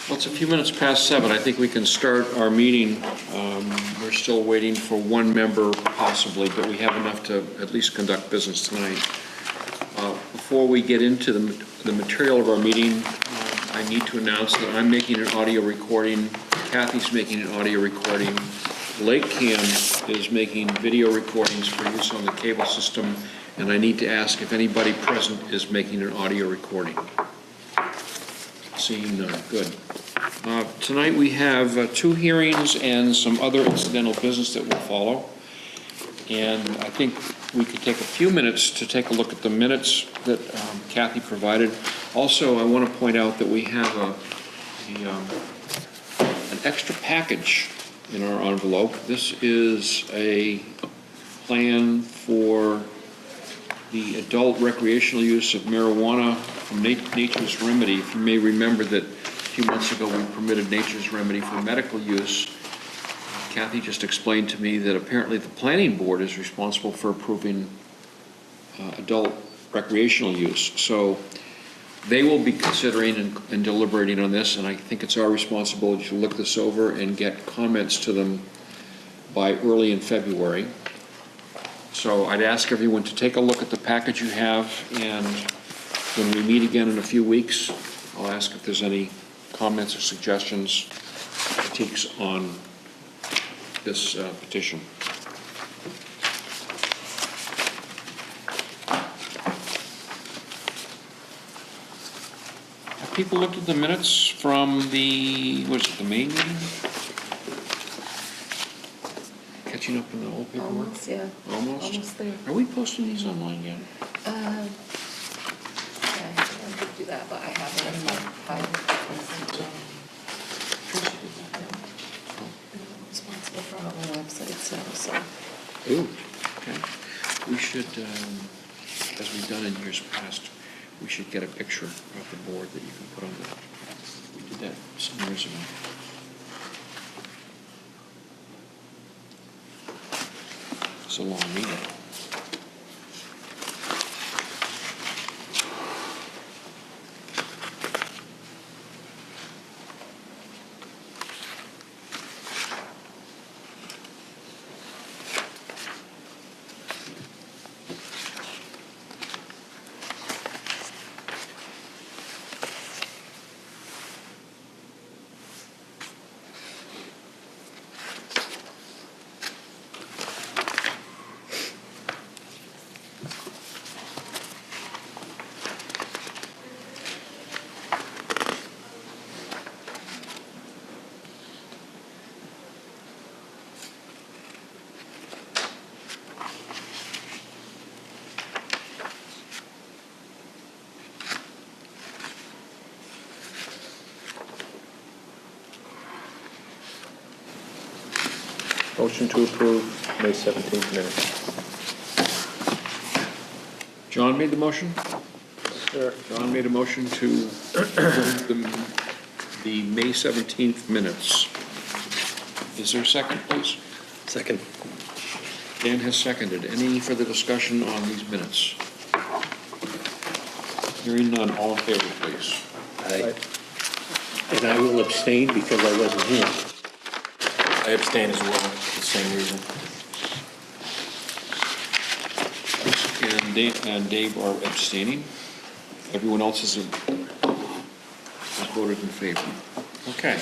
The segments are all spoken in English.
Well, it's a few minutes past 7. I think we can start our meeting. We're still waiting for one member possibly, but we have enough to at least conduct business tonight. Before we get into the material of our meeting, I need to announce that I'm making an audio recording. Kathy's making an audio recording. Lakecam is making video recordings for use on the cable system, and I need to ask if anybody present is making an audio recording. Seeing none. Good. Tonight we have 2 hearings and some other incidental business that will follow. And I think we could take a few minutes to take a look at the minutes that Kathy provided. Also, I want to point out that we have an extra package in our envelope. This is a plan for the adult recreational use of marijuana from Nature's Remedy. If you may remember that a few months ago we permitted Nature's Remedy for medical use. Kathy just explained to me that apparently the planning board is responsible for approving adult recreational use. So they will be considering and deliberating on this, and I think it's our responsibility to look this over and get comments to them by early in February. So I'd ask everyone to take a look at the package you have, and when we meet again in a few weeks, I'll ask if there's any comments or suggestions, critiques on this petition. Have people looked at the minutes from the, what is it, the May meeting? Catching up in the old paperwork? Almost, yeah. Almost? There. Are we posting these online yet? Yeah, I could do that, but I have it in my file. I'm responsible for all the websites now, so. Ooh, okay. We should, as we've done in years past, we should get a picture of the board that you can put on the, we did that some years ago. It's a long meeting. Motion to approve May 17th minutes. John made the motion? Sure. John made a motion to approve the May 17th minutes. Is there a second, please? Second. Dan has seconded. Any further discussion on these minutes? Hearing none, all in favor, please. Aye. And I will abstain because I wasn't here. I abstain as well, for the same reason. And Dave are abstaining. Everyone else has voted in favor. Okay.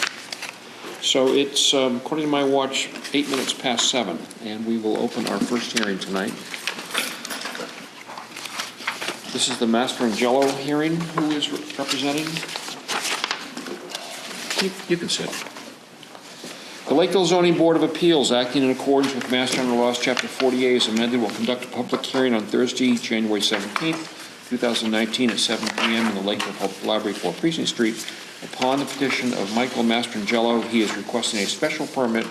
So it's, according to my watch, 8 minutes past 7, and we will open our first hearing tonight. This is the Mastrangelo hearing. Who is representing? You can sit. The Lakeville Zoning Board of Appeals, acting in accordance with Mass General Laws, Chapter 48 as amended, will conduct a public hearing on Thursday, January 17th, 2019 at 7 p.m. in the Lakeville Public Library, 4 Precinct Street. Upon the petition of Michael Mastrangelo, he is requesting a special permit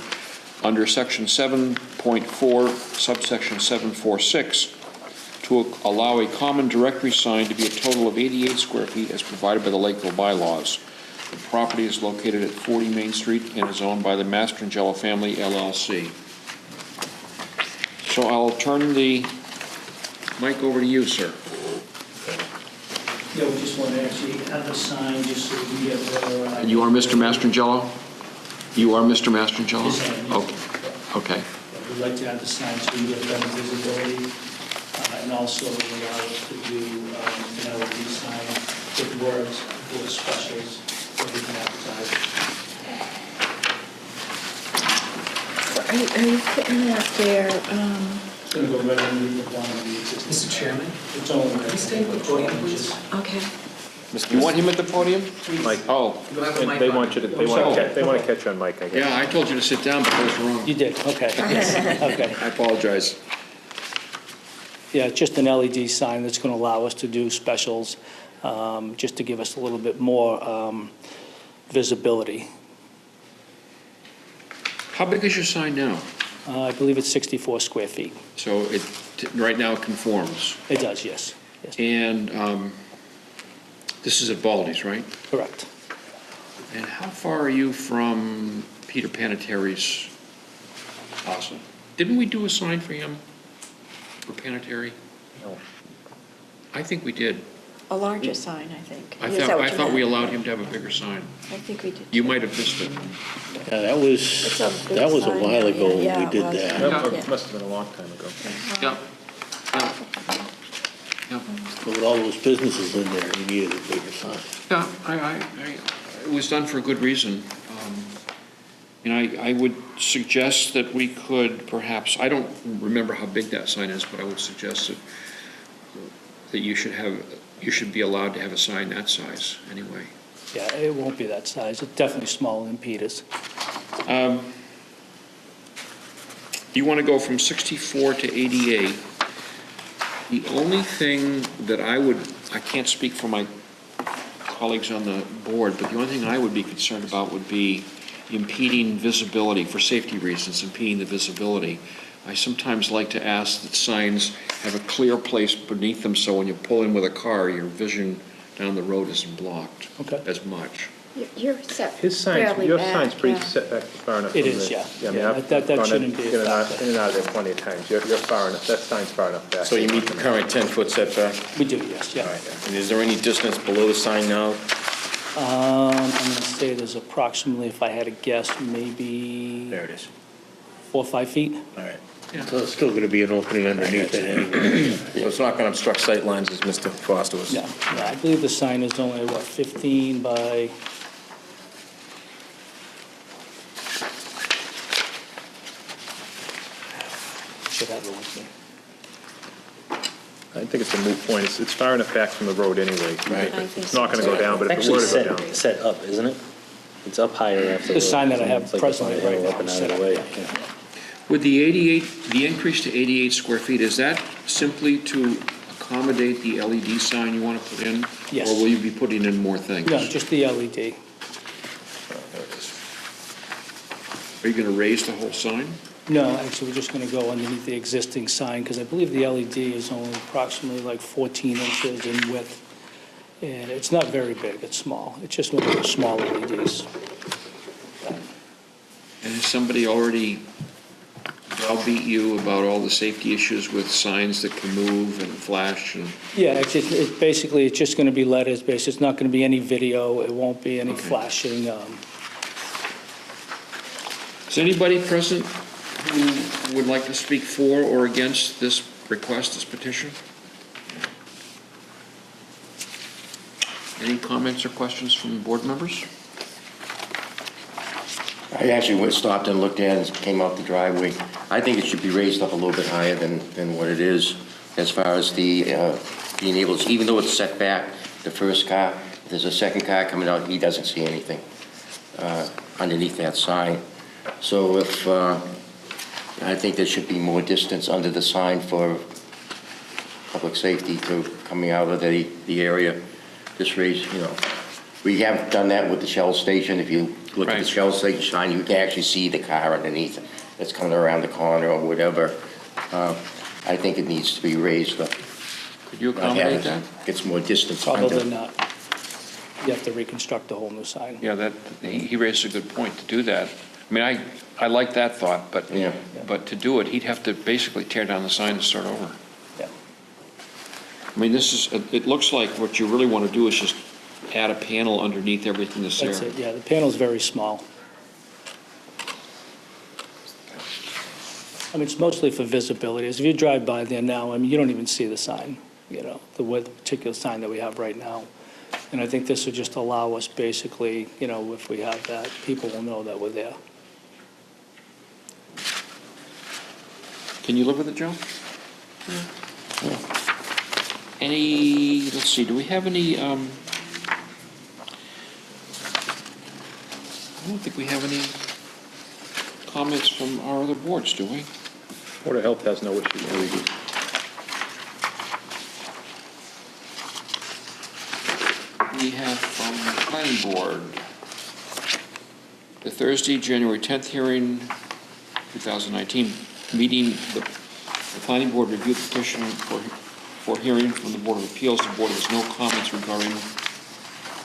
under Section 7.4, subsection 746, to allow a common directory sign to be a total of 88 square feet as provided by the Lakeville bylaws. The property is located at 40 Main Street and is owned by the Mastrangelo Family, LLC. So I'll turn the mic over to you, sir. Yeah, we just want to actually have a sign just so we can get better. And you are Mr. Mastrangelo? You are Mr. Mastrangelo? Yes, I am. Okay, okay. Yeah, we'd like to have the sign so we can get better visibility, and also allow us to do an LED sign with words for specials that we can advertise. Are you putting that there, It's going to go right underneath the bottom of the existing. Mr. Chairman, It's only. can you stay with the podium, please? okay. You want him at the podium? Mike, Oh, You have the mic they on. want you to, they want to catch you on mic, I guess. yeah, I told you to sit down, but that was wrong. You did, okay. Okay. I apologize. Yeah, just an LED sign that's going to allow us to do specials, just to give us a little bit more visibility. How big is your sign now? I believe it's 64 square feet. So it, right now it conforms. It does, yes. Yes, And this is at Baldy's, right? correct. And how far are you from Peter Panettieri's house? Didn't we do a sign for him, for Panettieri? No. I think we did. A larger sign, I think. I Is that what you thought we meant? allowed him to have a bigger sign. I think we did. You might have missed it. Yeah, that was It's a big a sign, while yeah, ago when yeah, we it did was. that. Nope, Yeah. it must have been a long time ago. Yeah. Yeah. With all those businesses in there, you needed a bigger sign. Yeah, it was done for a good reason. And I would suggest that we could perhaps, I don't remember how big that sign is, but I would suggest that you should be allowed to have a sign that size anyway. Yeah, it won't be that size. It's definitely smaller than Peter's. You want to go from 64 to 88. The only thing that I can't speak for my colleagues on the board, but the only thing I would be concerned about would be impeding visibility, for safety reasons, impeding the visibility. I sometimes like to ask that signs have a clear place beneath them, so when you pull in with a car, your vision down the road isn't blocked as much. You're set His signs, fairly your back, sign's pretty yeah. set back far enough. It from is, the- yeah. I mean, Yeah, I've that gone shouldn't be a in and out- factor. In and out of there plenty of times. You're far enough, that sign's far enough back. So you meet the current 10-foot setback? We do, yes, yeah. All right. And is there any distance below the sign now? I'm going to say there's approximately, if I had to guess, maybe There it is. 4 or 5 feet. All right. So it's still gonna be an opening underneath it anyway. So it's not going to obstruct sight lines, as Mr. Foster was. Yeah, yeah, I believe the sign is only, 15 by, should have it with me. I think it's a moot point. It's far enough back from the road anyway. Right. I think It's not so, going to go too. down, but if it Actually were to go down. set up, isn't it? It's up higher after. The sign that I have it's like presently the right hill now up and is out set of the up, way. yeah. Yeah. With the increase to 88 square feet, is that simply to accommodate the LED sign you want to put in? Yes. Or will you be putting in more things? No, just the LED. There it is. Are you going to raise the whole sign? No, actually, we're just going to go underneath the existing sign, because I believe the LED is only approximately like 14 inches in width. And it's not very big, it's small. It's just one of the small LEDs. And has somebody already browbeat you about all the safety issues with signs that can move and flash and? Yeah, actually, basically, it's just going to be letters, basically. It's not going to be any video, it won't be any Okay. flashing. Is anybody present who would like to speak for or against this request, this petition? Any comments or questions from board members? I actually stopped and looked at it and came out the driveway. I think it should be raised up a little bit higher than what it is as far as the being able to, even though it's set back, the first car, if there's a second car coming out, he doesn't see anything underneath that sign. So if, I think there should be more distance under the sign for public safety to coming out of the area. Just raise, we have done that with the Shell station. If you look at the Right. Shell station sign, you can actually see the car underneath that's coming around the corner or whatever. I think it needs to be raised up. Could you accommodate that? Gets more distance under. Probably not. You have to reconstruct a whole new sign. Yeah, he raised a good point to do that. I mean, I like that thought, but to do it, he'd have to basically tear down the sign and start over. Yeah. I mean, this is, it looks like what you really want to do is just add a panel underneath everything that's there. That's it, yeah, the panel's very small. I mean, it's mostly for visibility. As if you drive by there now, I mean, you don't even see the sign, the particular sign that we have right now. And I think this would just allow us basically, if we have that, people will know that we're there. Can you live with it, Joe? Yeah. Any, let's see, do we have any, I don't think we have any comments from our other boards, do we? Board of Health has no issue with LEDs. We have from the planning board, the Thursday, January 10th hearing, 2019, meeting, the planning board reviewed the petition for hearing from the Board of Appeals. The board has no comments regarding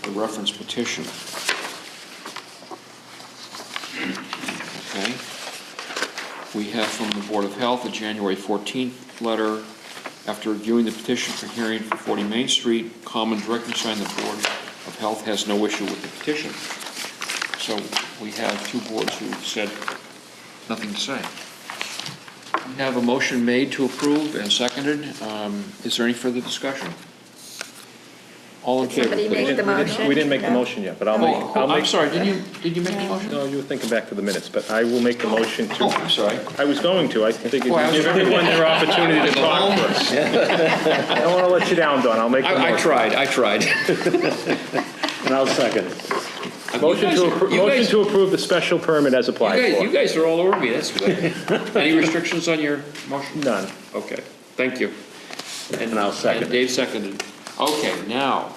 the reference petition. Okay. We have from the Board of Health a January 14th letter. After reviewing the petition for hearing for 40 Main Street, comment directly signed, the Board of Health has no issue with the petition. So we have two boards who said nothing to say. We have a motion made to approve and seconded. Is there any further discussion? All in favor, Somebody please. make the motion? We didn't make the motion yet, but I'll make. I'm sorry, did you make the motion? No, you were thinking back to the minutes, but I will make the motion to. Oh, I'm sorry. I was going to. I think you Oh, I was give everyone their opportunity to talk first. I don't want to let you down, Don. I'll make the motion. I tried. And I'll second. Motion to approve the special permit as applied You for. guys are all over me, that's good. Any restrictions on your motion? None. Okay, thank you. And I'll second And it. Dave seconded. Okay, now,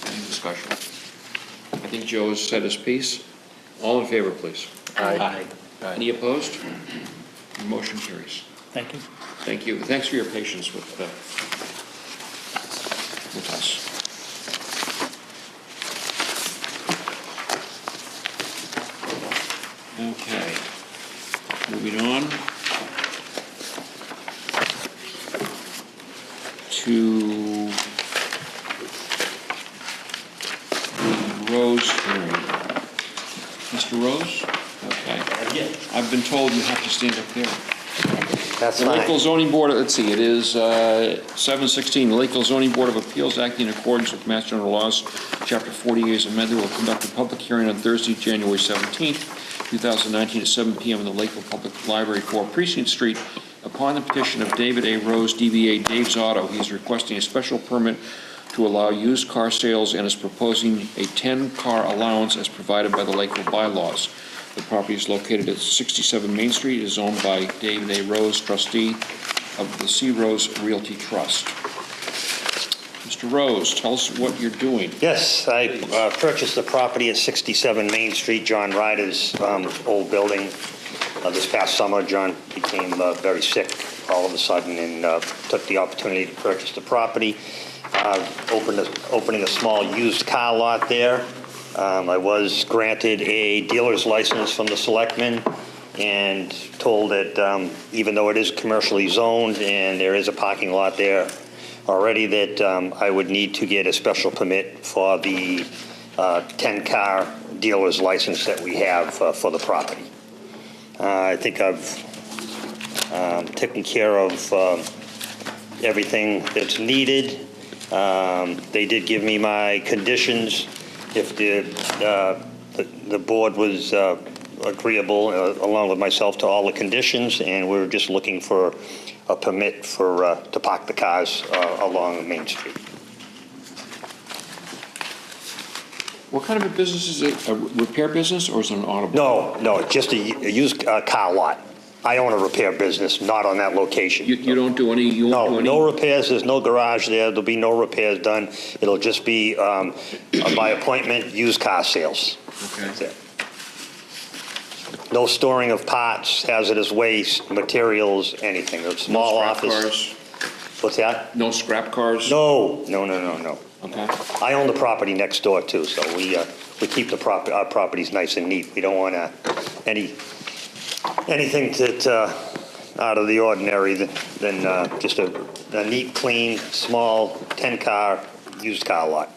any discussion? I think Joe has said his piece. All in favor, please. Aye. Any opposed? Motion carries. Thank you. Thank you. Thanks for your patience with us. Okay, moving on to the Rose hearing. Mr. Rose? Okay. I've been told you have to stand up there. That's The fine. Lakeville Zoning Board, let's see, it is 7:16. The Lakeville Zoning Board of Appeals, acting in accordance with Mass General Laws, Chapter 40 as amended, will conduct a public hearing on Thursday, January 17th, 2019 at 7 p.m. in the Lakeville Public Library, 4 Precinct Street. Upon the petition of David A. Rose, DBA Dave's Auto, he is requesting a special permit to allow used car sales and is proposing a 10-car allowance as provided by the Lakeville bylaws. The property is located at 67 Main Street. It is owned by David A. Rose, trustee of the C. Rose Realty Trust. Mr. Rose, tell us what you're doing. Yes, I purchased the property at 67 Main Street, John Ryder's old building. This past summer, John became very sick all of a sudden and took the opportunity to purchase the property. Opening a small used car lot there. I was granted a dealer's license from the selectmen and told that even though it is commercially zoned and there is a parking lot there already, that I would need to get a special permit for the 10-car dealer's license that we have for the property. I think I've taken care of everything that's needed. They did give me my conditions if the board was agreeable, along with myself, to all the conditions, and we're just looking for a permit to park the cars along Main Street. What kind of a business is it? A repair business or is it an auto? No, it's just a used car lot. I own a repair business, not on that location. You don't do any? You won't do No, any? no repairs. There's no garage there. There'll be no repairs done. It'll just be by appointment used car sales. Okay. That's it. No storing of parts, hazardous waste, materials, anything. A small Scrap office. cars? What's that? No scrap cars? No. Okay. I own the property next door too, so we keep our properties nice and neat. We don't want anything that out of the ordinary than just a neat, clean, small 10-car used car lot.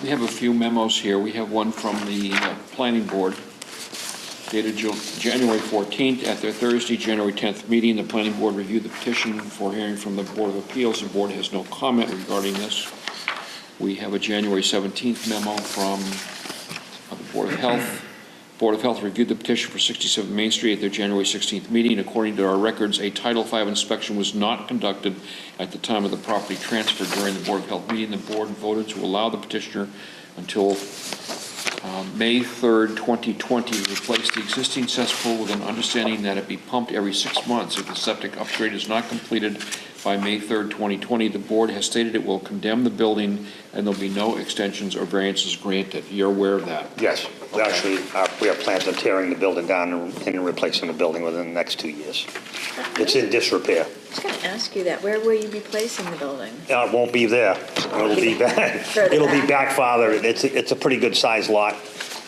We have a few memos here. We have one from the planning board dated January 14th. At their Thursday, January 10th meeting, the planning board reviewed the petition for hearing from the Board of Appeals. The board has no comment regarding this. We have a January 17th memo from the Board of Health. Board of Health reviewed the petition for 67 Main Street at their January 16th meeting. According to our records, a Title V inspection was not conducted at the time of the property transfer. During the Board of Health meeting, the board voted to allow the petitioner until May 3rd, 2020, to replace the existing cesspool with an understanding that it be pumped every 6 months. If the septic upgrade is not completed by May 3rd, 2020, the board has stated it will condemn the building and there'll be no extensions or variances granted. You're aware of that? Yes, we actually, we have plans of tearing the building down and replacing the building within the next 2 years. It's in disrepair. I was going to ask you that. Where will you be placing the building? It won't be there. It'll be back. Further It'll be back. back farther. It's a pretty good sized lot,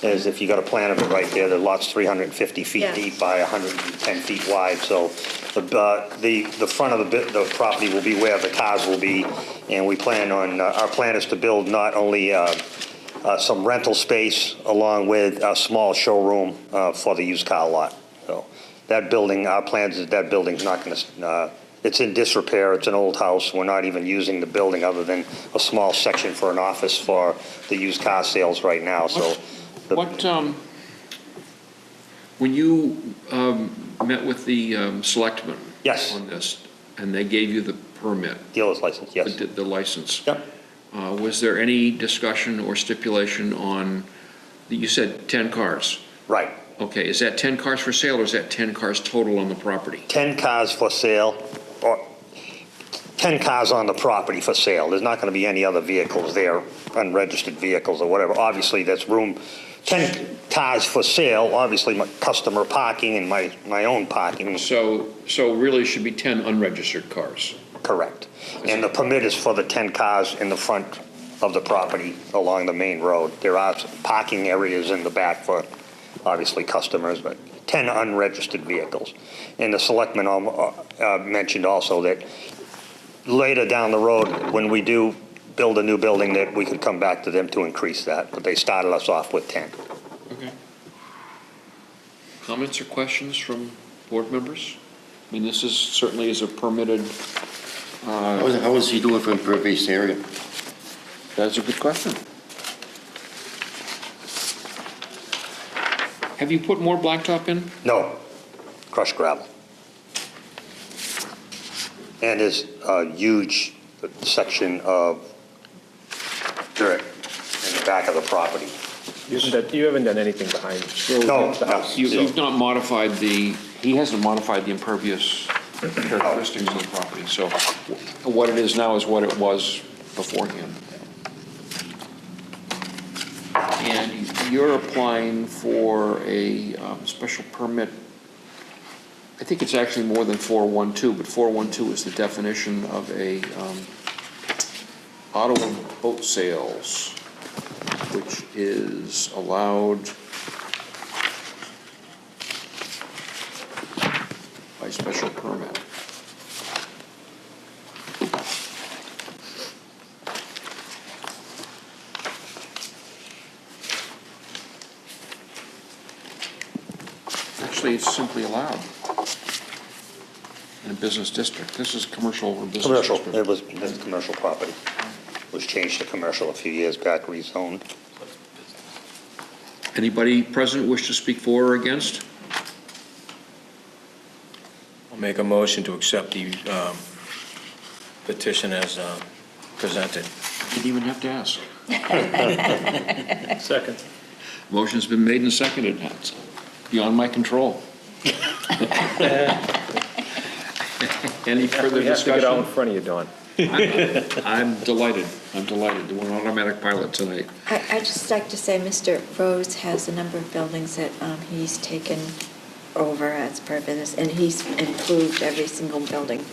as if you got a plan of it right there. The lot's 350 feet Yeah. deep by 110 feet wide. So the front of the property will be where the cars will be, and we plan on, our plan is to build not only some rental space along with a small showroom for the used car lot. So that building, our plans is that building's not going to, it's in disrepair. It's an old house. We're not even using the building other than a small section for an office for the used car sales right now, so. When you met with the selectmen Yes. on this, and they gave you the permit, Dealer's license, yes. the license, Yep. was there any discussion or stipulation on, you said 10 cars? Right. Okay, is that 10 cars for sale, or is that 10 cars total on the property? 10 cars for sale, or 10 cars on the property for sale. There's not going to be any other vehicles there, unregistered vehicles or whatever. Obviously, there's room, 10 cars for sale, obviously my customer parking and my own parking. So really it should be 10 unregistered cars? Correct. And the permit is for the 10 cars in the front of the property along the main road. There are parking areas in the back for, obviously, customers, but 10 unregistered vehicles. And the selectmen mentioned also that later down the road, when we do build a new building, that we could come back to them to increase that, but they started us off with 10. Okay. Comments or questions from board members? I mean, this is certainly is a permitted, How is he doing for impervious area? that's a good question. Have you put more blacktop in? No, crushed gravel. And there's a huge section of dirt in the back of the property. You haven't done anything behind No, the house. You've not modified he hasn't modified the impervious characteristics of the property, so what it is now is what it was beforehand. And you're applying for a special permit. I think it's actually more than 412, but 412 is the definition of a auto and boat sales, which is allowed by special permit. Actually, it's simply allowed in a business district. This is commercial or business Commercial, district. it's commercial property. It was changed to commercial a few years back, rezoned. Anybody present wish to speak for or against? I'll make a motion to accept the petition as presented. Didn't even have to ask. Second. Motion's been made and seconded. That's beyond my control. Any further We have to get out in discussion? front of you, Don. I'm delighted. I'm delighted. We're on automatic pilot tonight. I'd just like to say Mr. Rose has a number of buildings that he's taken over as per business, and he's improved every single building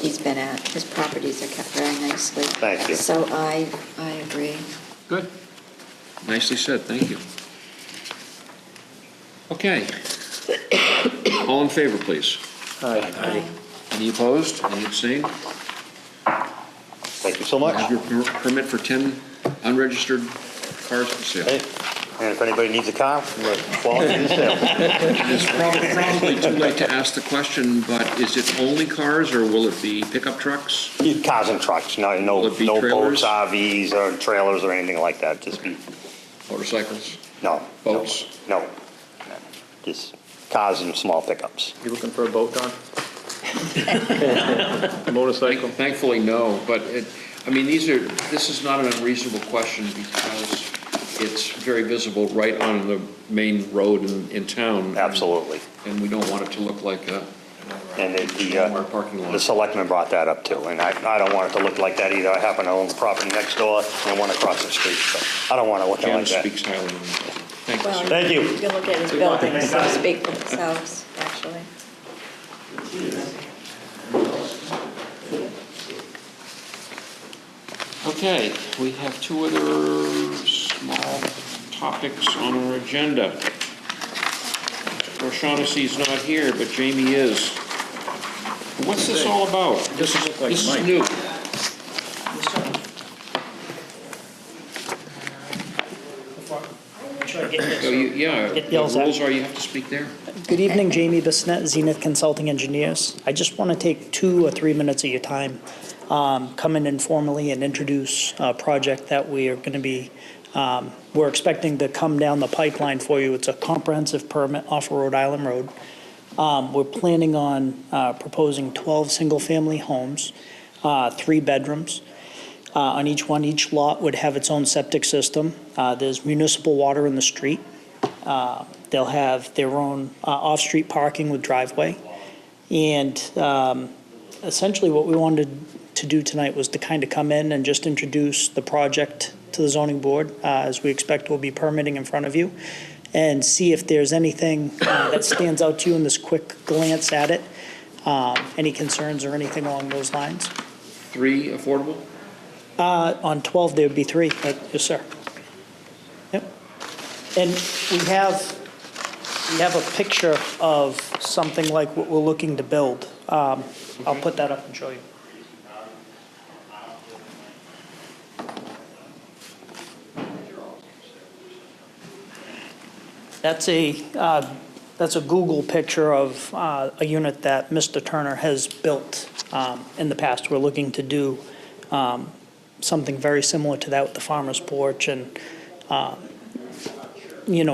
he's been at. His properties are kept very nicely. Thank you. So I agree. Good. Nicely said. Thank you. Okay. All in favor, please. Aye. Any opposed? Any abstained? Thank you so You much. have your permit for 10 unregistered cars for sale. Hey, and if anybody needs a car, we're quality to sale. It's probably too late to ask the question, but is it only cars, or will it be pickup trucks? Cars and trucks, no, Will no it be no trailers? boats, RVs, or trailers, or anything like that, just be, Motorcycles? no. Boats? No. Just cars and small pickups. You looking for a boat, Don? A motorcycle? Thankfully, no, but this is not an unreasonable question because it's very visible right on the main road in town. Absolutely. And we don't want it to look like a And Walmart parking lot. the selectman brought that up too, and I don't want it to look like that either. I happen to own the property next door and one across the street, so I don't want it looking like Janice that. speaks highly of him. Thank you, Well, sir. Thank you. You can look at his buildings, so to speak, for themselves, actually. Okay, we have two other small topics on our agenda. O'Shaughnessy's not here, but Jamie is. What's this all about? Doesn't look like This is Mike. new. So yeah, It the yells out. rules are you have to speak there? Good evening, Jamie Bissonnette, Zenith Consulting Engineers. I just want to take 2 or 3 minutes of your time, come in informally and introduce a project that we are going to be, we're expecting to come down the pipeline for you. It's a comprehensive permit off of Rhode Island Road. We're planning on proposing 12 single-family homes, 3 bedrooms. On each one, each lot would have its own septic system. There's municipal water in the street. They'll have their own off-street parking with driveway. And essentially what we wanted to do tonight was to kind of come in and just introduce the project to the zoning board, as we expect we'll be permitting in front of you, and see if there's anything that stands out to you in this quick glance at it, any concerns or anything along those lines. 3 affordable? On 12, there would be 3. Yes, sir. Yep. And we have a picture of something like what we're looking to build. I'll put that up and show you. That's a Google picture of a unit that Mr. Turner has built in the past. We're looking to do something very similar to that with the farmer's porch and, a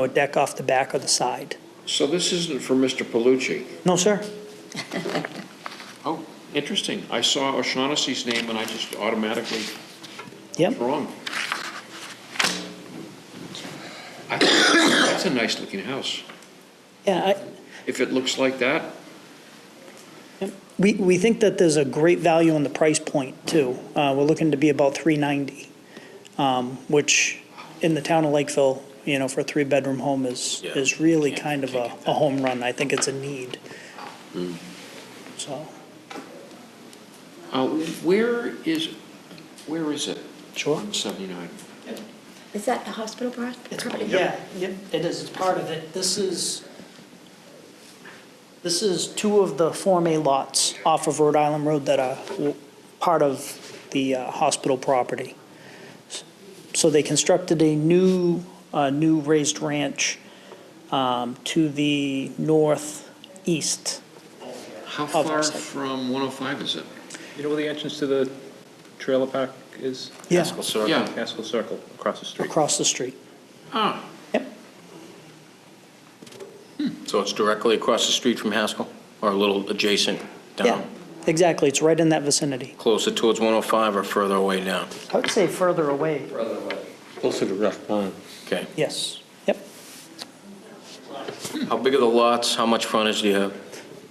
deck off the back or the side. So this isn't for Mr. Palucci? No, sir. Oh, interesting. I saw O'Shaughnessy's name and I just automatically Yep. was wrong. That's a nice looking house. Yeah, If it looks like that, we think that there's a great value in the price point, too. We're looking to be about $390, which in the town of Lakeville, for a 3-bedroom home is really kind of a home run. I think it's a need. So, where is it? sure. On 79? Is that a hospital property? Yeah, yep, it is. It's part of it. This is 2 of the Form A lots off of Rhode Island Road that are part of the hospital property. So they constructed a new raised ranch to the northeast. How Of our far site. from 105 is it? You know where the entrance to the trailer park is? Yeah, Haskell Circle. Yeah. Haskell Circle, across the street. across the street. Ah, Yep. So it's directly across the street from Haskell, or a little adjacent Yeah, down? exactly. It's right in that vicinity. Closer towards 105 or further away down? I would say further away. Closer to Rough Pond. Okay. Yes. Yep. How big are the lots? How much frontage do you have?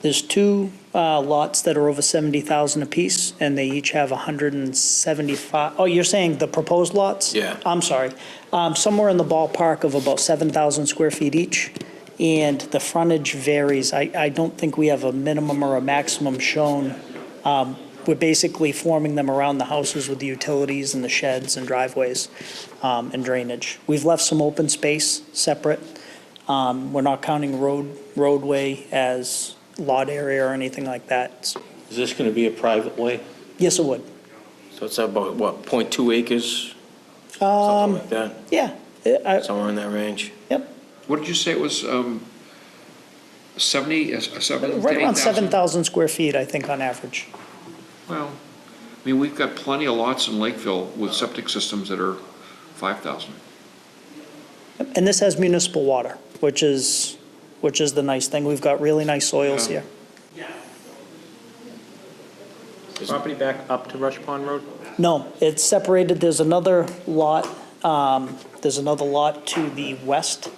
There's 2 lots that are over 70,000 apiece, and they each have 175. Oh, you're saying the proposed lots? Yeah. I'm sorry. Somewhere in the ballpark of about 7,000 square feet each, and the frontage varies. I don't think we have a minimum or a maximum shown. We're basically forming them around the houses with the utilities and the sheds and driveways and drainage. We've left some open space separate. We're not counting roadway as lot area or anything like that. Is this going to be a private way? Yes, it would. So it's about, what, .2 acres? Something like that, Yeah, somewhere in that range? yep, What did you say it was, 70, 7 to right around 8,000? 7,000 square feet, I think, on average. Well, I mean, we've got plenty of lots in Lakeville with septic systems that are 5,000. And this has municipal water, which is the nice thing. We've got really nice soils Yeah. here. Is property back up to Rush Pond Road? No, it's separated. There's another lot to the west.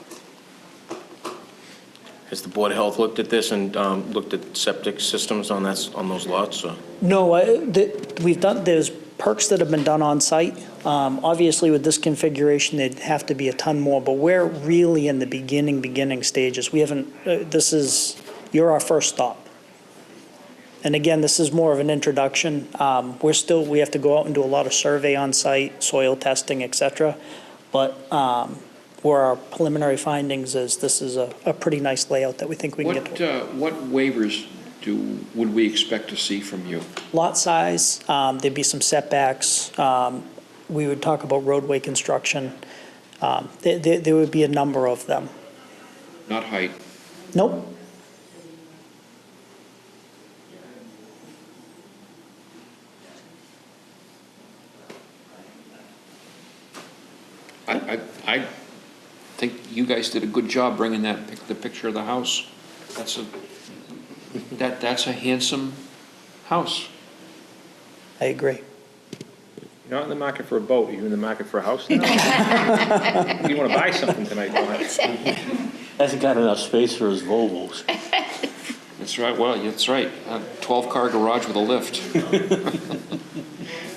Has the Board of Health looked at this and looked at septic systems on those lots? Or? No, there's perks that have been done on site. Obviously, with this configuration, there'd have to be a ton more, but we're really in the beginning stages. We haven't, you're our first stop. And again, this is more of an introduction. We have to go out and do a lot of survey on site, soil testing, et cetera. But where our preliminary findings is this is a pretty nice layout that we think we can get to. What waivers would we expect to see from you? Lot size, there'd be some setbacks. We would talk about roadway construction. There would be a number of them. Not height. Nope. I think you guys did a good job bringing the picture of the house. That's a handsome house. I agree. You're not in the market for a boat, you're in the market for a house now? You want to buy something tonight, don't you? Hasn't got enough space for his Volvos. That's right, well, that's right. A 12-car garage with a lift.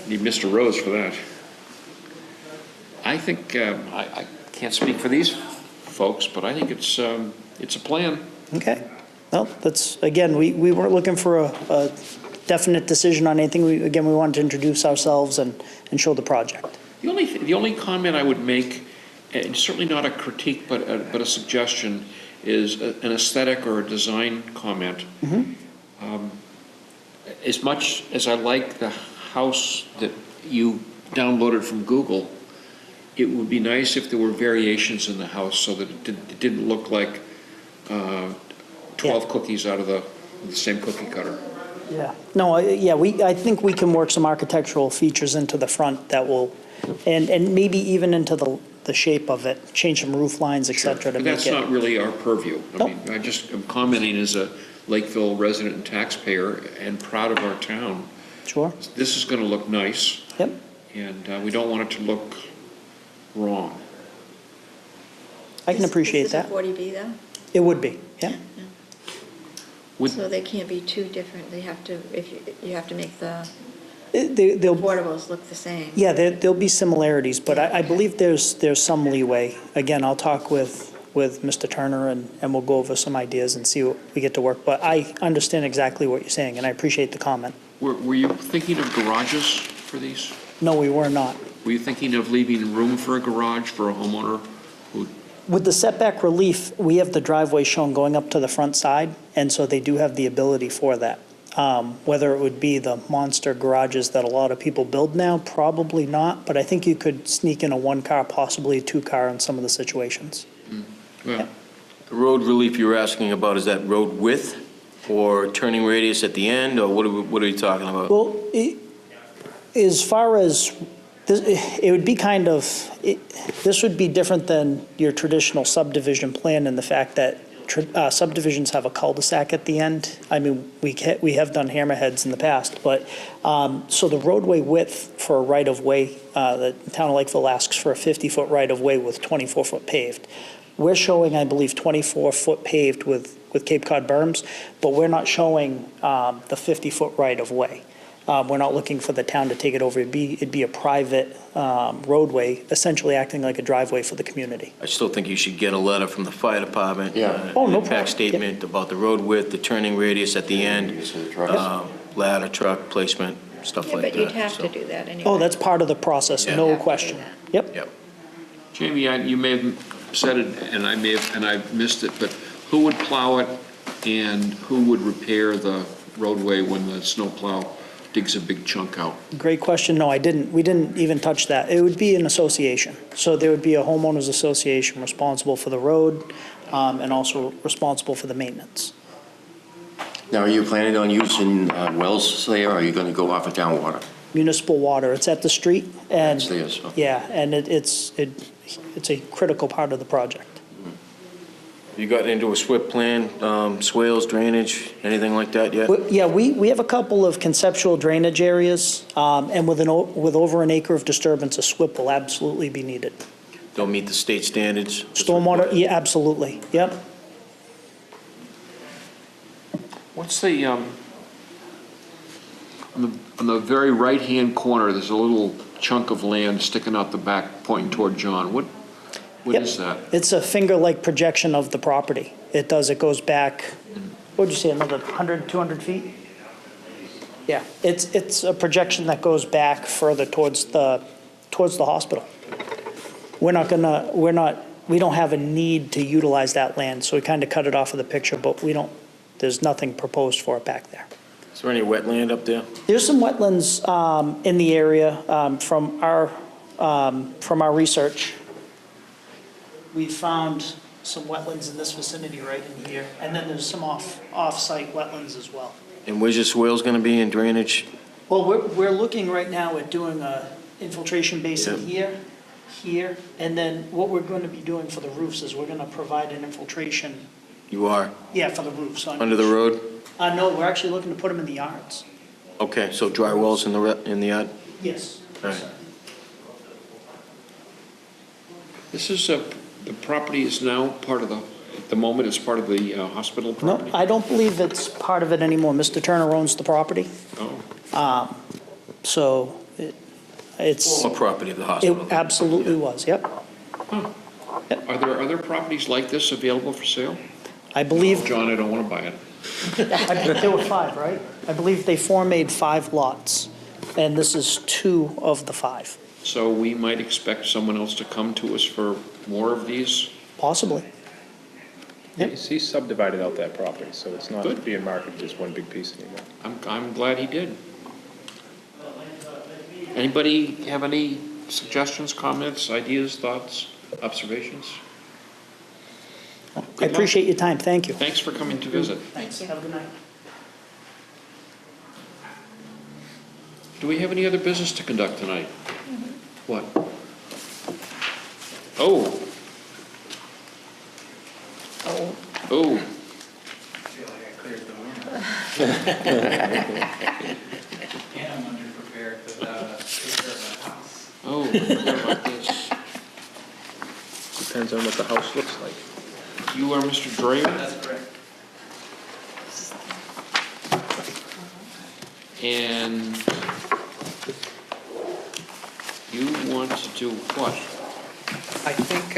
Need Mr. Rose for that. I think, I can't speak for these folks, but I think it's a plan. Okay. Well, that's, again, we weren't looking for a definite decision on anything. We wanted to introduce ourselves and show the project. The only comment I would make, and certainly not a critique, but a suggestion, is an aesthetic or a design comment. As much as I like the house that you downloaded from Google, it would be nice if there were variations in the house so that it didn't look like 12 cookies out of the same cookie cutter. Yeah. No, I think we can work some architectural features into the front that will, and maybe even into the shape of it, change some roof lines, et cetera, to But make that's it. not really our purview. Nope. I mean, I'm commenting as a Lakeville resident and taxpayer and proud of our town. Sure. This is going to look nice. Yep. And we don't want it to look wrong. I can appreciate that. This is a 40B though? It would be, yeah. So they can't be too different. They have to, you have to make the They'll, portables look the same. yeah, there'll be similarities, but I believe there's some leeway. Again, I'll talk with Mr. Turner and we'll go over some ideas and see what we get to work. But I understand exactly what you're saying, and I appreciate the comment. Were you thinking of garages for these? No, we were not. Were you thinking of leaving room for a garage for a homeowner who? With the setback relief, we have the driveway shown going up to the front side, and so they do have the ability for that. Whether it would be the monster garages that a lot of people build now, probably not, but I think you could sneak in a one-car, possibly a two-car in some of the situations. Well, The road relief you were asking about, is that road width or turning radius at the end, or what are you talking about? Well, as far as, it would be kind of, this would be different than your traditional subdivision plan in the fact that subdivisions have a cul-de-sac at the end. I mean, we have done hammerheads in the past, but, so the roadway width for a right-of-way, the town of Lakeville asks for a 50-foot right-of-way with 24-foot paved. We're showing, I believe, 24-foot paved with Cape Cod berms, but we're not showing the 50-foot right-of-way. We're not looking for the town to take it over. It'd be a private roadway, essentially acting like a driveway for the community. I still think you should get a letter from the fire department. Yeah. Oh, no Impact problem. statement about the road width, the turning radius at the end, Use of the trucks. ladder, truck placement, stuff Yeah, like that. but you'd have so. to do that anyway. Oh, that's part of the process, Yeah. no Have to do question. that. Yep. Yep. Jamie, you may have said it, and I missed it, but who would plow it And who would repair the roadway when the snowplow digs a big chunk out? Great question. No, I didn't. We didn't even touch that. It would be an association. So there would be a homeowners association responsible for the road and also responsible for the maintenance. Now, are you planning on using wells there, or are you going to go off of town water? Municipal water, it's at the street and. It's there, so. Yeah, and it's a critical part of the project. You got into a SWIP plan, swales, drainage, anything like that yet? Yeah, we have a couple of conceptual drainage areas, and with over an acre of disturbance, a SWIP will absolutely be needed. Don't meet the state standards? Stormwater, yeah, absolutely, yep. What's the, on the very right-hand corner, there's a little chunk of land sticking out the back pointing toward John. What Yep. is that? It's a finger-like projection of the property. It goes back, what would you say, another 100, 200 feet? Yeah, it's a projection that goes back further towards the hospital. We don't have a need to utilize that land, so we kind of cut it off of the picture, but there's nothing proposed for it back there. Is there any wetland up there? There's some wetlands in the area from our research. We found some wetlands in this vicinity right in here, and then there's some off-site wetlands as well. And where's your swales gonna be in drainage? Well, we're looking right now at doing a infiltration basin here, and then what we're going to be doing for the roofs is we're going to provide an infiltration, You are, yeah, for the roofs. under the road? No, we're actually looking to put them in the yards. Okay, so dry wells in the yard? Yes. All right. This is the property is now part of at the moment, it's part of the hospital No, property? I don't believe it's part of it anymore. Mr. Turner owns the property, Oh, so it's, Former property of the hospital. it absolutely was, yep. are there other properties like this available for sale? I believe, John, I don't want to buy it. there were 5, right? I believe they made 5 lots, and this is 2 of the 5, So we might expect someone else to come to us for more of these? possibly. Yep. He subdivided out that property, so it's not Good. being marketed as one big piece anymore. I'm glad he did. Anybody have any suggestions, comments, ideas, thoughts, observations? I appreciate your time, thank you. Thanks for coming to visit. Thanks, have a good night. Do we have any other business to conduct tonight? What? Oh. Oh. And I'm underprepared for take care of my house. Oh, I forgot about this. Depends on what the house looks like. You are Mr. Dreyer, That's correct. and you want to do what? I think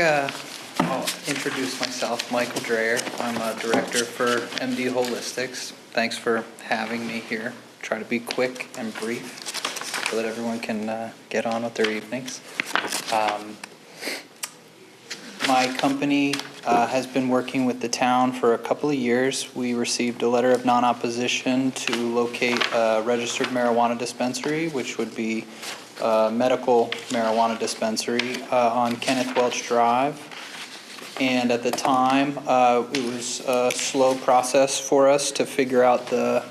I'll introduce myself, Michael Dreyer. I'm a director for MD Holistics. Thanks for having me here. Try to be quick and brief so that everyone can get on with their evenings. My company has been working with the town for a couple of years. We received a letter of non-opposition to locate a registered marijuana dispensary, which would be a medical marijuana dispensary on Kenneth Welch Drive. And at the time, it was a slow process for us to figure out the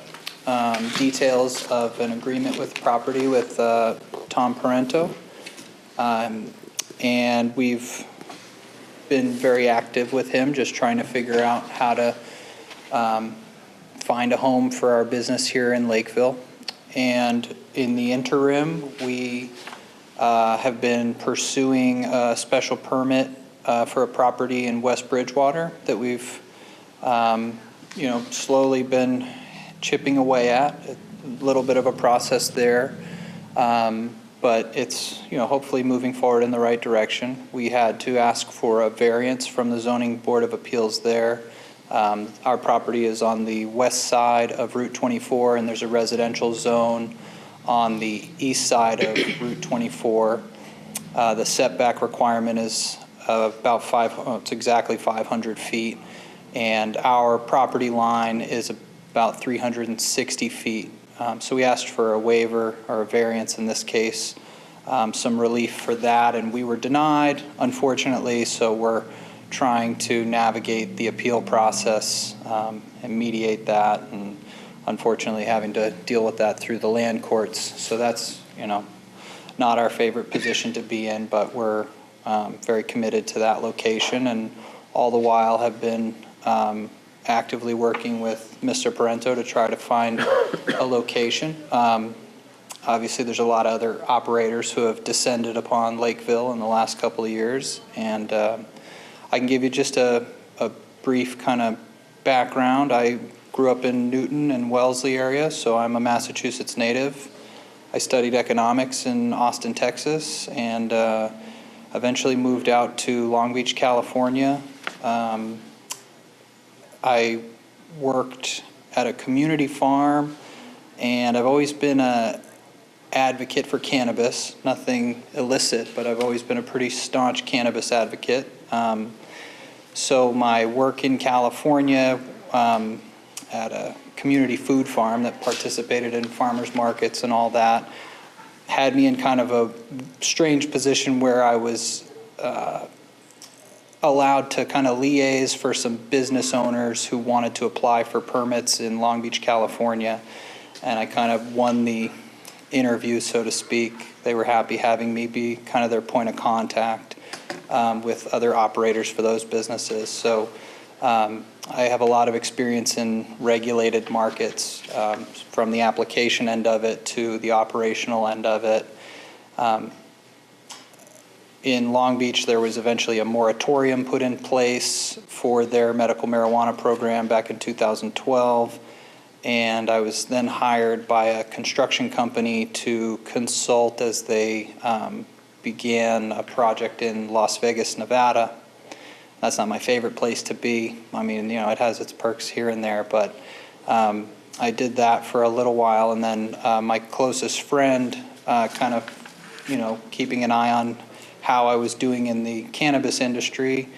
details of an agreement with property with Tom Parento. And we've been very active with him, just trying to figure out how to find a home for our business here in Lakeville. And in the interim, we have been pursuing a special permit for a property in West Bridgewater that we've, slowly been chipping away at. A little bit of a process there. But it's, hopefully moving forward in the right direction. We had to ask for a variance from the Zoning Board of Appeals there. Our property is on the west side of Route 24, and there's a residential zone on the east side of Route 24. The setback requirement is it's exactly 500 feet. and our property line is about 360 feet. So we asked for a waiver, or a variance in this case, some relief for that, and we were denied, unfortunately, so we're trying to navigate the appeal process and mediate that, and unfortunately having to deal with that through the land courts. So that's, not our favorite position to be in, but we're very committed to that location, and all the while have been actively working with Mr. Parento to try to find a location. Obviously, there's a lot of other operators who have descended upon Lakeville in the last couple of years, and I can give you just a brief kind of background. I grew up in Newton and Wellesley area, so I'm a Massachusetts native. I studied economics in Austin, Texas, and eventually moved out to Long Beach, California. I worked at a community farm, and I've always been an advocate for cannabis, nothing illicit, but I've always been a pretty staunch cannabis advocate. So my work in California at a community food farm that participated in farmers markets and all that had me in kind of a strange position where I was allowed to kind of liaise for some business owners who wanted to apply for permits in Long Beach, California. And I kind of won the interview, so to speak. They were happy having me be kind of their point of contact with other operators for those businesses. So I have a lot of experience in regulated markets, from the application end of it to the operational end of it. In Long Beach, there was eventually a moratorium put in place for their medical marijuana program back in 2012. And I was then hired by a construction company to consult as they began a project in Las Vegas, Nevada. That's not my favorite place to be. I mean, it has its perks here and there, but I did that for a little while, and then my closest friend, kind of, keeping an eye on how I was doing in the cannabis industry,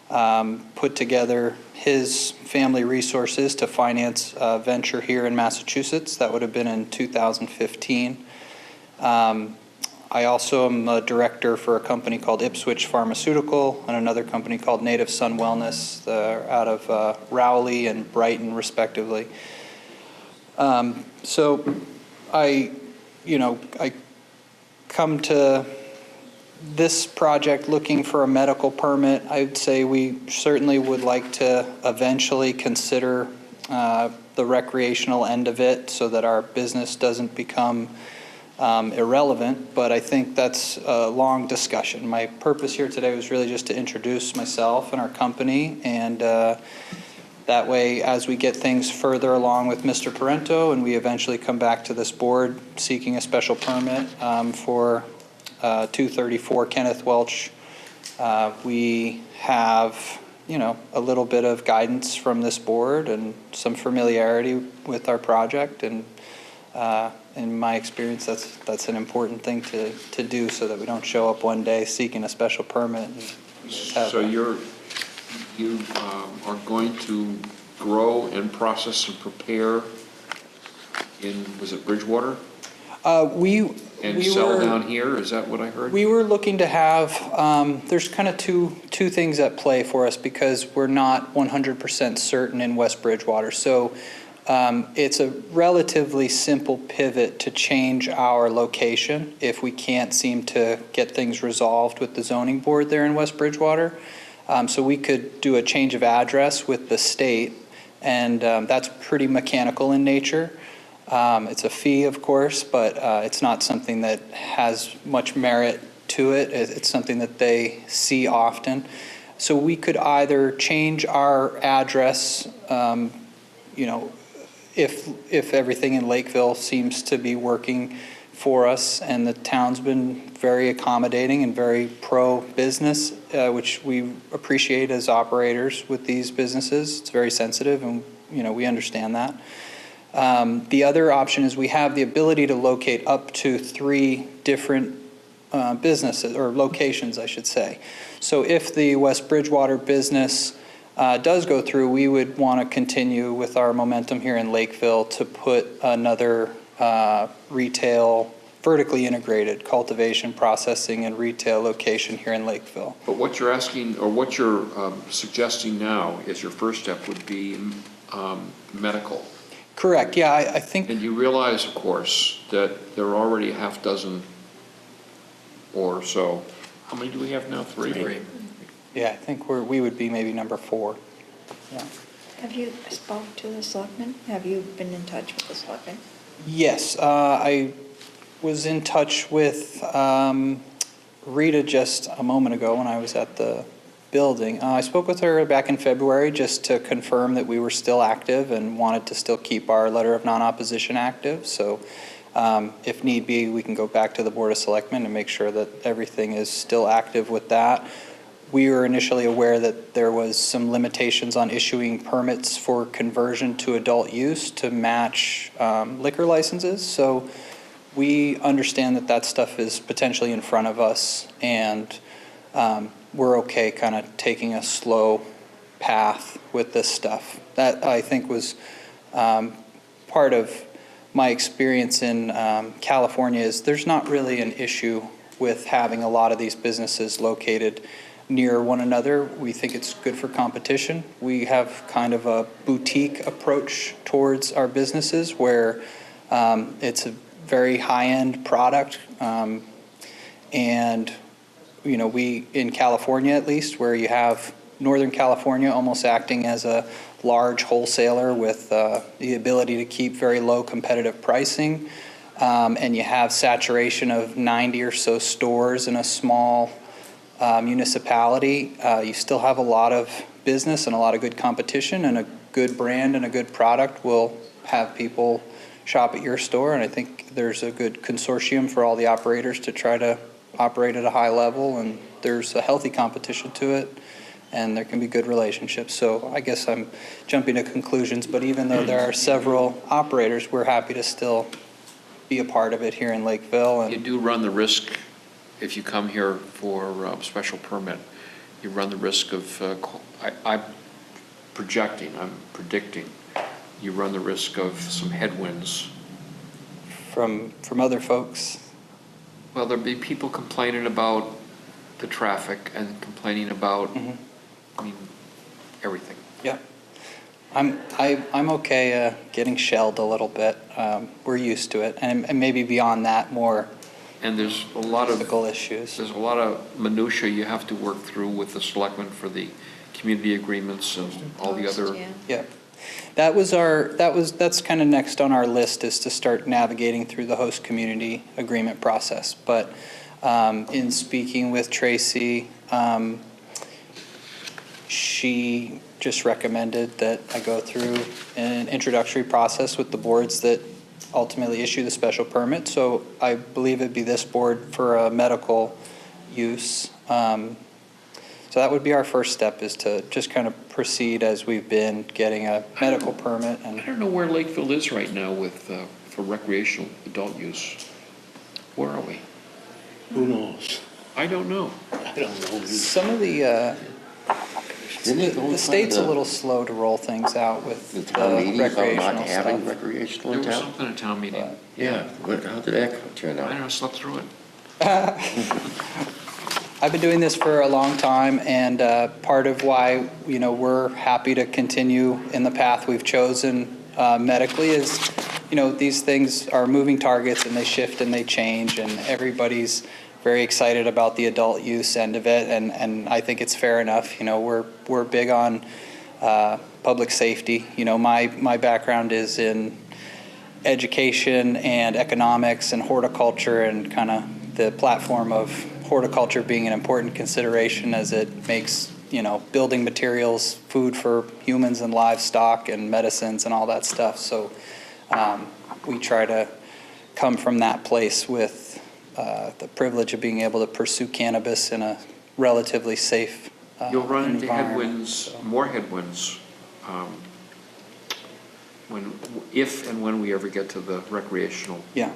put together his family resources to finance a venture here in Massachusetts. That would have been in 2015. I also am a director for a company called Ipswich Pharmaceutical and another company called Native Sun Wellness. They're out of Rowley and Brighton, respectively. So I come to this project looking for a medical permit. I would say we certainly would like to eventually consider the recreational end of it so that our business doesn't become irrelevant, but I think that's a long discussion. My purpose here today was really just to introduce myself and our company, and that way, as we get things further along with Mr. Parento and we eventually come back to this board seeking a special permit for 234 Kenneth Welch, we have, a little bit of guidance from this board and some familiarity with our project, and in my experience, that's an important thing to do so that we don't show up one day seeking a special permit. So you are going to grow and process and prepare in, was it Bridgewater? And sell down here, is that what I heard? We were looking to have, there's kind of two things at play for us because we're not 100% certain in West Bridgewater. So it's a relatively simple pivot to change our location if we can't seem to get things resolved with the zoning board there in West Bridgewater. So we could do a change of address with the state, and that's pretty mechanical in nature. It's a fee, of course, but it's not something that has much merit to it. It's something that they see often. So we could either change our address, if everything in Lakeville seems to be working for us, and the town's been very accommodating and very pro-business, which we appreciate as operators with these businesses. It's very sensitive, and we understand that. The other option is we have the ability to locate up to 3 different businesses, or locations, I should say. So if the West Bridgewater business does go through, we would want to continue with our momentum here in Lakeville to put another retail, vertically integrated cultivation, processing, and retail location here in Lakeville. But what you're asking, or what you're suggesting now is your first step would be medical. Correct, yeah, I think, And you realize, of course, that there are already a half dozen or so. How many do we have now? Three? yeah, I think we would be maybe number 4. Yeah. Have you spoke to the selectmen? Have you been in touch with the selectmen? Yes, I was in touch with Rita just a moment ago when I was at the building. I spoke with her back in February just to confirm that we were still active and wanted to still keep our letter of non-opposition active. So if need be, we can go back to the Board of Selectmen and make sure that everything is still active with that. We were initially aware that there was some limitations on issuing permits for conversion to adult use to match liquor licenses. So we understand that that stuff is potentially in front of us, and we're okay kind of taking a slow path with this stuff. That, I think, was part of my experience in California is there's not really an issue with having a lot of these businesses located near one another. We think it's good for competition. We have kind of a boutique approach towards our businesses where it's a very high-end product, and you know, we in California at least, where you have Northern California almost acting as a large wholesaler with the ability to keep very low competitive pricing, and you have saturation of 90 or so stores in a small municipality. You still have a lot of business and a lot of good competition, and a good brand and a good product will have people shop at your store, and I think there's a good consortium for all the operators to try to operate at a high level, and there's a healthy competition to it, and there can be good relationships. So I guess I'm jumping to conclusions, but even though there are several operators, we're happy to still be a part of it here in Lakeville. And You do run the risk, if you come here for a special permit, you run the risk of, I'm predicting, you run the risk of some headwinds. from other folks. Well, there'll be people complaining about the traffic and complaining about, I mean, everything. Yeah. I'm okay getting shelled a little bit. We're used to it, and maybe beyond that, more And there's a lot of typical issues. There's a lot of minutia you have to work through with the selectmen for the community agreements and all the other. Yeah. That's kind of next on our list, is to start navigating through the host community agreement process. But in speaking with Tracy, she just recommended that I go through an introductory process with the boards that ultimately issue the special permit. So I believe it'd be this board for a medical use. So that would be our first step, is to just kind of proceed as we've been, getting a medical permit. And I don't know where Lakeville is right now with, for recreational adult use. Where are we? Who knows? I don't know. I don't know. some of the state's a little slow to roll things out with The town meeting about not recreational having stuff. recreational There in was town? something at town meeting. Yeah, how did that turn I out? don't know, slept through it. I've been doing this for a long time, and part of why, you know, we're happy to continue in the path we've chosen medically is, you know, these things are moving targets and they shift and they change, and everybody's very excited about the adult use end of it, and I think it's fair enough. You know, we're big on public safety. You know, my background is in education and economics and horticulture, and kind of the platform of horticulture being an important consideration as it makes, you know, building materials, food for humans and livestock, and medicines and all that stuff. So we try to come from that place with the privilege of being able to pursue cannabis in a relatively safe You'll run into environment. headwinds, more headwinds, if and when we ever get to the recreational. Yeah,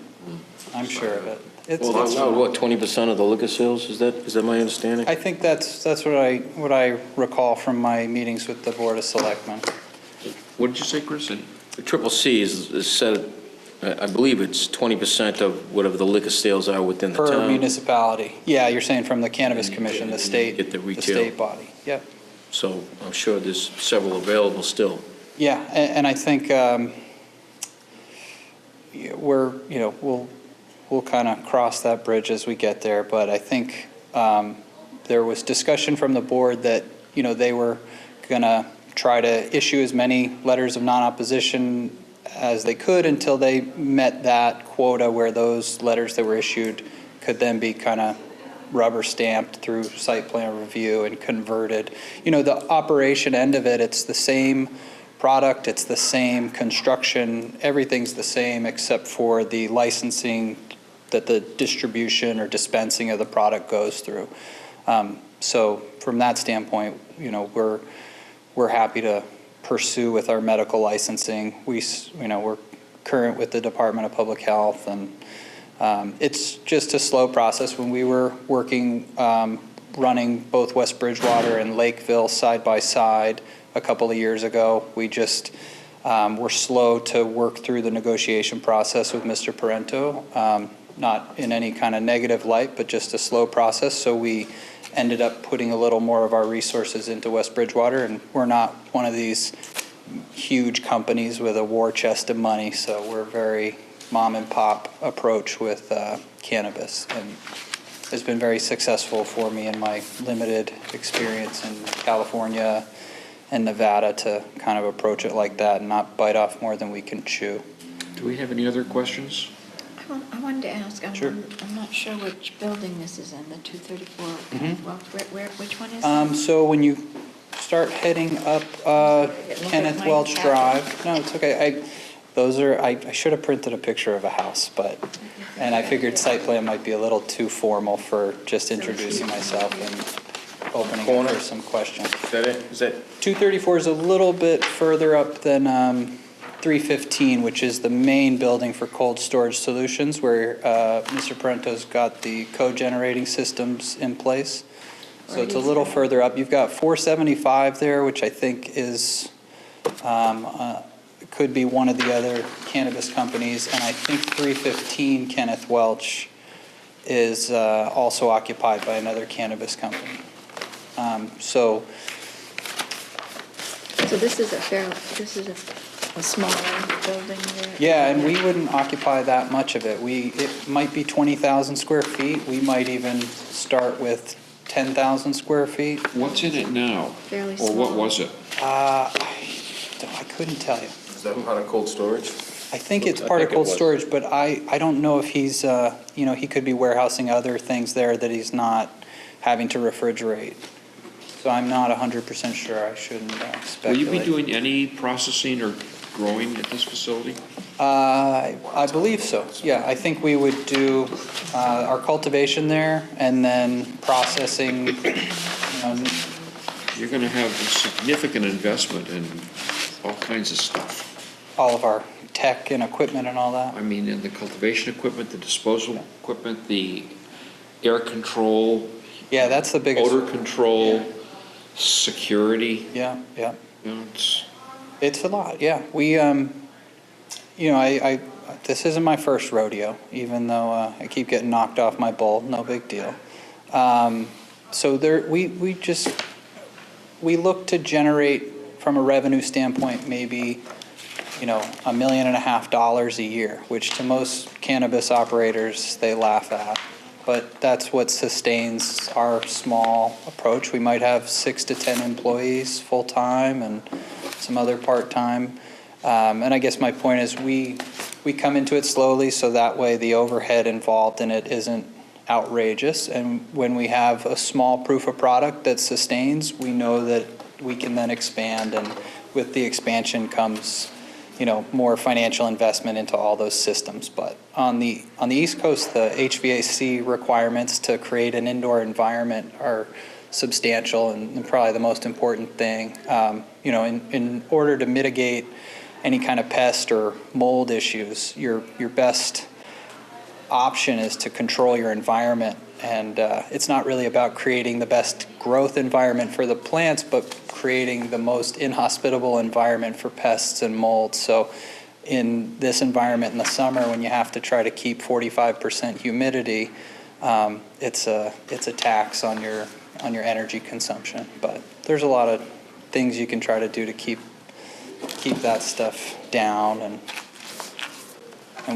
I'm sure of it. It's, Well, that's what, 20% of the liquor sales, is that my understanding? I think that's what I recall from my meetings with the Board of Selectmen. What did you say, Chris? The Triple C is set, I believe it's 20% of whatever the liquor sales are within the Per town. municipality. Yeah, you're saying from the Cannabis Commission, the state, Get the the retail. state body. Yep. So I'm sure there's several available still. Yeah, and I think we'll kind of cross that bridge as we get there, but I think there was discussion from the board that, they were going to try to issue as many letters of non-opposition as they could until they met that quota where those letters that were issued could then be kind of rubber stamped through site plan review and converted. The operation end of it, it's the same product, it's the same construction, everything's the same except for the licensing that the distribution or dispensing of the product goes through. So from that standpoint, we're happy to pursue with our medical licensing. We're current with the Department of Public Health, and it's just a slow process. When we were working, running both West Bridgewater and Lakeville side by side a couple of years ago, we just were slow to work through the negotiation process with Mr. Parento. Not in any kind of negative light, but just a slow process. So we ended up putting a little more of our resources into West Bridgewater, and we're not one of these huge companies with a war chest of money, so we're very mom and pop approach with cannabis, and has been very successful for me in my limited experience in California and Nevada to kind of approach it like that and not bite off more than we can chew. Do we have any other questions? I wanted to ask, Sure. I'm not sure which building this is in, the 234, well, which one is it? So when you start heading up Kenneth my Welch tablet. Drive, no, it's okay. I should have printed a picture of a house, and I figured site plan might be a little too formal for just introducing myself and opening up for some questions. Is that it? Is that? 234 is a little bit further up than 315, which is the main building for cold storage solutions, where Mr. Parento's got the code generating systems in place. So it's a little further up. You've got 475 there, which I think is could be one of the other cannabis companies, and I think 315 Kenneth Welch is also occupied by another cannabis company. So this is a smaller building there? yeah, and we wouldn't occupy that much of it. It might be 20,000 square feet. We might even start with 10,000 square feet. What's in it now? Fairly Or what small. was it? I couldn't tell you. Is that part of cold storage? I think it's I part of think it cold was. storage, but I don't know if he's, he could be warehousing other things there that he's not having to refrigerate. So I'm not 100% sure. I shouldn't Will speculate. you be doing any processing or growing at this facility? I believe so. Yeah, I think we would do our cultivation there and then processing. You're going to have a significant investment in all kinds of stuff. All of our tech and equipment and all that. I mean, in the cultivation equipment, the disposal equipment, the air control, Yeah, that's the biggest. odor control, security. Yeah, yeah. It's It's a lot, yeah. We, this isn't my first rodeo, even though I keep getting knocked off my bull, no big deal. So we look to generate, from a revenue standpoint, maybe, $1.5 million a year, which to most cannabis operators, they laugh at. But that's what sustains our small approach. We might have 6 to 10 employees full-time and some other part-time. And I guess my point is we come into it slowly, so that way the overhead involved in it isn't outrageous. And when we have a small proof of product that sustains, we know that we can then expand, and with the expansion comes more financial investment into all those systems. But on the East Coast, the HVAC requirements to create an indoor environment are substantial and probably the most important thing. In order to mitigate any kind of pest or mold issues, your best option is to control your environment. And it's not really about creating the best growth environment for the plants, but creating the most inhospitable environment for pests and mold. So in this environment in the summer, when you have to try to keep 45% humidity, it's a tax on your energy consumption. But there's a lot of things you can try to do to keep that stuff down, and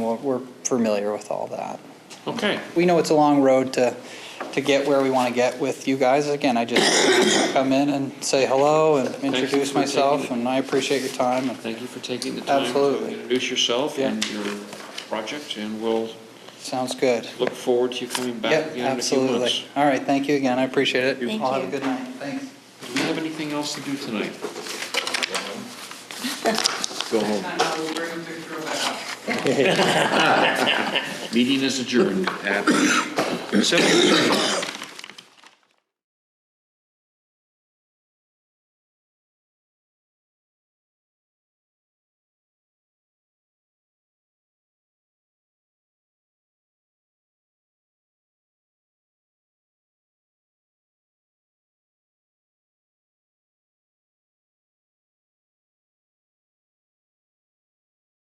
we're familiar with all that. Okay. We know it's a long road to get where we want to get with you guys. Again, I just come in and say hello and introduce for myself, taking- and I appreciate your time. And Thank you for taking the time to Absolutely. introduce yourself Yeah. and your project, and we'll sounds good. look forward to you coming back Yep, again in a few absolutely. months. All right, thank you again. I appreciate it. Thank I'll have a you. good night. Thanks. Do we have anything else to do tonight? Go home. Meeting is adjourned at 7:30.